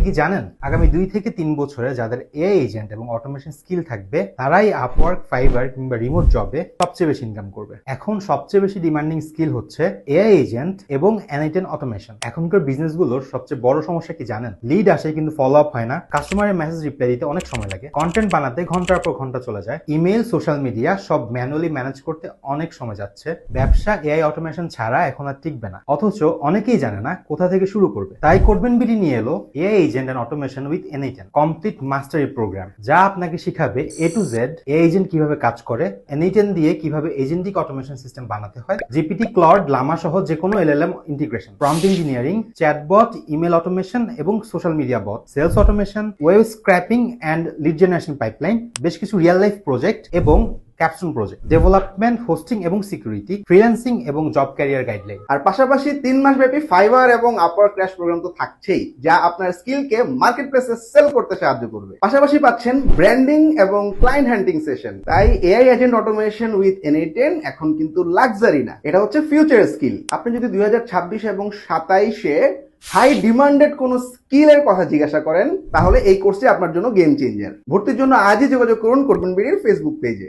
কি জানেন আগামী 2 থেকে 3 বছরে যাদের এআই এজেন্ট এবং অটোমেশন স্কিল থাকবে তারাই আপওয়ার্ক, ফাইবার কিংবা রিমোট জবে সবচেয়ে বেশি ইনকাম করবে। এখন সবচেয়ে বেশি ডিমান্ডিং স্কিল হচ্ছে এআই এজেন্ট এবং N8N অটোমেশন। এখনকার বিজনেসগুলোর সবচেয়ে বড় সমস্যা কি জানেন? লিড আসে কিন্তু ফলো আপ হয় না, কাস্টমারের মেসেজ রিপ্লাই দিতে অনেক সময় লাগে, কন্টেন্ট বানাতে ঘন্টার পর ঘন্টা চলে যায়, ইমেল, সোশ্যাল মিডিয়া সব ম্যানুয়ালি ম্যানেজ করতে অনেক সময় যাচ্ছে। ব্যবসা এআই অটোমেশন ছাড়া এখন আর টিকবে না, অথচ অনেকেই জানে না কোথা থেকে শুরু করবে। তাই কোডবেন বিডি নিয়ে এলো AI agent and automation with N8N complete mastery program, যা আপনাকে শিখাবে A to Z AI agent কিভাবে কাজ করে, N8N দিয়ে কিভাবে এজেন্টিক অটোমেশন সিস্টেম বানাতে হয়, জিপিটি, ক্লড, লামা সহ যে কোনো LLM integration, prompt engineering, chatbot, email automation এবং social media bot, sales automation, web scraping and lead generation pipeline, বেশ কিছু রিয়েল লাইফ প্রজেক্ট এবং ক্যাপশন প্রজেক্ট, ডেভেলপমেন্ট, হোস্টিং এবং সিকিউরিটি, ফ্রিল্যান্সিং এবং জব ক্যারিয়ার গাইডলাইন। আর পাশাপাশি 3 মাস ব্যাপী ফাইবার এবং আপওয়ার্ক ক্র্যাশ প্রোগ্রাম তো থাকছেই, যা আপনার স্কিলকে মার্কেট প্লেসে সেল করতে সাহায্য করবে। পাশাপাশি পাচ্ছেন ব্র্যান্ডিং এবং ক্লায়েন্ট হান্টিং সেশন। তাই AI agent automation with N8N এখন কিন্তু লাক্সারি না, এটা হচ্ছে ফিউচার স্কিল। আপনি যদি 2026 এবং 27-এ হাই ডিমান্ডেড কোন স্কিলের কথা জিজ্ঞাসা করেন, তাহলে এই কোর্সটি আপনার জন্য গেম চেঞ্জার। ভর্তির জন্য আজই যোগাযোগ করুন কোডবেন বিডির ফেসবুক পেজে।